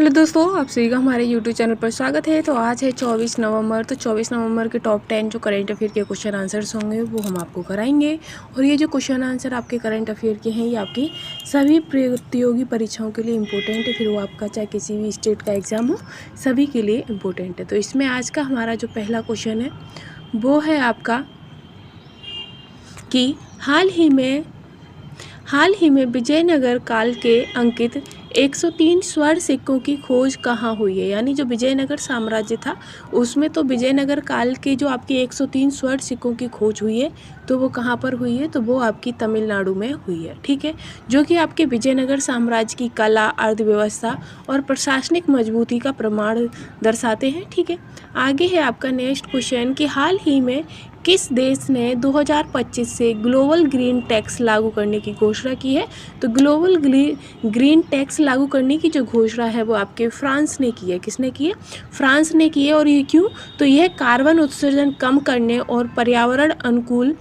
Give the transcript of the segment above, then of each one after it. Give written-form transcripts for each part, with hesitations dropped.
Hello दोस्तों, आप सभी का हमारे यूट्यूब चैनल पर स्वागत है। तो आज है 24 नवंबर। तो 24 नवंबर के टॉप 10 जो करंट अफेयर के क्वेश्चन आंसर्स होंगे वो हम आपको कराएंगे। और ये जो क्वेश्चन आंसर आपके करंट अफेयर के हैं ये आपकी सभी प्रतियोगी परीक्षाओं के लिए इम्पोर्टेंट है। फिर वो आपका चाहे किसी भी स्टेट का एग्ज़ाम हो, सभी के लिए इम्पोर्टेंट है। तो इसमें आज का हमारा जो पहला क्वेश्चन है वो है आपका कि हाल ही में विजयनगर काल के अंकित 103 स्वर्ण सिक्कों की खोज कहाँ हुई है। यानी जो विजयनगर साम्राज्य था उसमें तो विजयनगर काल के जो आपके 103 स्वर्ण सिक्कों की खोज हुई है तो वो कहाँ पर हुई है, तो वो आपकी तमिलनाडु में हुई है। ठीक है, जो कि आपके विजयनगर साम्राज्य की कला, अर्थव्यवस्था और प्रशासनिक मजबूती का प्रमाण दर्शाते हैं। ठीक है, आगे है आपका नेक्स्ट क्वेश्चन कि हाल ही में किस देश ने 2025 से ग्लोबल ग्रीन टैक्स लागू करने की घोषणा की है। तो ग्लोबल ग्रीन टैक्स लागू करने की जो घोषणा है वो आपके फ्रांस ने की है। किसने की है? फ्रांस ने की है। और ये क्यों? तो यह कार्बन उत्सर्जन कम करने और पर्यावरण अनुकूल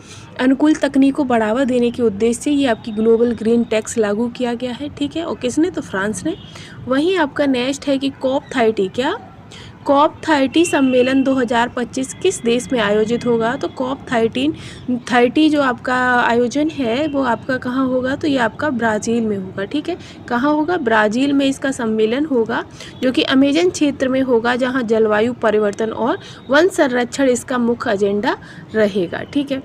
तकनीक को बढ़ावा देने के उद्देश्य से ये आपकी ग्लोबल ग्रीन टैक्स लागू किया गया है। ठीक है, और किसने? तो फ्रांस ने। वहीं आपका नेक्स्ट है कि कॉप 30 सम्मेलन 2025 किस देश में आयोजित होगा। तो कॉप 30 जो आपका आयोजन है वो आपका कहाँ होगा, तो ये आपका ब्राज़ील में होगा। ठीक है, कहाँ होगा? ब्राज़ील में इसका सम्मेलन होगा जो कि अमेजन क्षेत्र में होगा, जहाँ जलवायु परिवर्तन और वन संरक्षण इसका मुख्य एजेंडा रहेगा। ठीक है,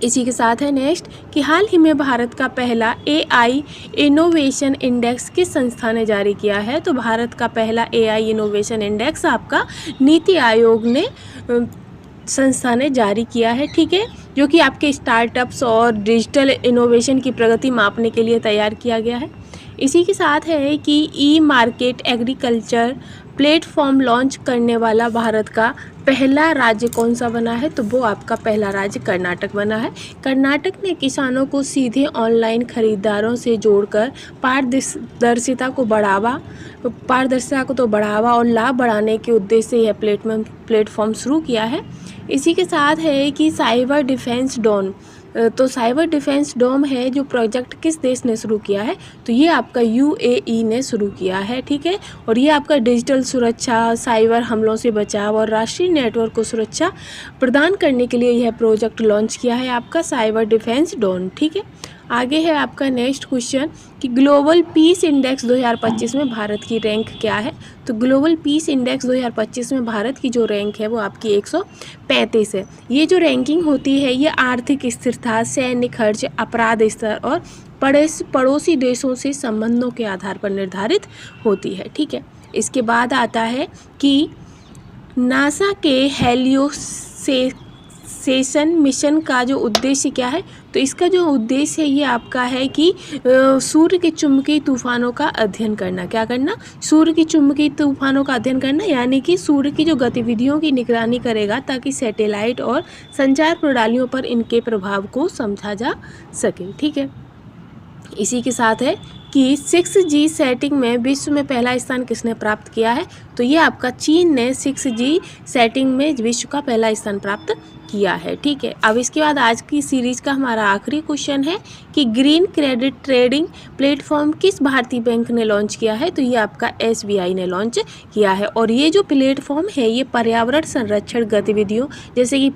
इसी के साथ है नेक्स्ट कि हाल ही में भारत का पहला AI इनोवेशन इंडेक्स किस संस्था ने जारी किया है। तो भारत का पहला AI इनोवेशन इंडेक्स आपका नीति आयोग ने संस्था ने जारी किया है। ठीक है, जो कि आपके स्टार्टअप्स और डिजिटल इनोवेशन की प्रगति मापने के लिए तैयार किया गया है। इसी के साथ है कि ई-मार्केट एग्रीकल्चर प्लेटफॉर्म लॉन्च करने वाला भारत का पहला राज्य कौन सा बना है। तो वो आपका पहला राज्य कर्नाटक बना है। कर्नाटक ने किसानों को सीधे ऑनलाइन खरीदारों से जोड़कर पारदर्शिता को बढ़ावा और लाभ बढ़ाने के उद्देश्य से यह प्लेटफॉर्म शुरू किया है। इसी के साथ है कि साइबर डिफेंस डोम है जो प्रोजेक्ट किस देश ने शुरू किया है। तो ये आपका UAE ने शुरू किया है। ठीक है, और ये आपका डिजिटल सुरक्षा, साइबर हमलों से बचाव और राष्ट्रीय नेटवर्क को सुरक्षा प्रदान करने के लिए यह प्रोजेक्ट लॉन्च किया है आपका साइबर डिफेंस डोम। ठीक है, आगे है आपका नेक्स्ट क्वेश्चन कि ग्लोबल पीस इंडेक्स 2025 में भारत की रैंक क्या है। तो ग्लोबल पीस इंडेक्स 2025 में भारत की जो रैंक है वो आपकी 135 है। ये जो रैंकिंग होती है ये आर्थिक स्थिरता, सैन्य खर्च, अपराध स्तर और पड़ोसी देशों से संबंधों के आधार पर निर्धारित होती है। ठीक है, इसके बाद आता है कि नासा के हेलियोसेशन मिशन का जो उद्देश्य क्या है। तो इसका जो उद्देश्य है ये आपका है कि सूर्य के चुंबकीय तूफानों का अध्ययन करना। क्या करना? सूर्य की चुंबकीय तूफानों का अध्ययन करना, यानी कि सूर्य की जो गतिविधियों की निगरानी करेगा ताकि सैटेलाइट और संचार प्रणालियों पर इनके प्रभाव को समझा जा सके। ठीक है, इसी के साथ है कि 6G सेटिंग में विश्व में पहला स्थान किसने प्राप्त किया है। तो ये आपका चीन ने 6G सेटिंग में विश्व का पहला स्थान प्राप्त किया है। ठीक है, अब इसके बाद आज की सीरीज का हमारा आखिरी क्वेश्चन है कि ग्रीन क्रेडिट ट्रेडिंग प्लेटफॉर्म किस भारतीय बैंक ने लॉन्च किया है। तो ये आपका SBI ने लॉन्च किया है। और ये जो प्लेटफॉर्म है ये पर्यावरण संरक्षण गतिविधियों जैसे कि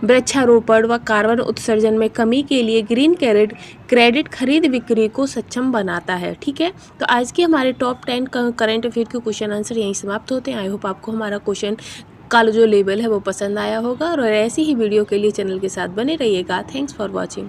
वृक्षारोपण व कार्बन उत्सर्जन में कमी के लिए ग्रीन क्रेडिट खरीद बिक्री को सक्षम बनाता है। ठीक है, तो आज के हमारे टॉप 10 करंट अफेयर के क्वेश्चन आंसर यहीं समाप्त होते हैं। आई होप आपको हमारा क्वेश्चन का जो लेवल है वो पसंद आया होगा। और ऐसी ही वीडियो के लिए चैनल के साथ बने रहिएगा। Thanks for watching.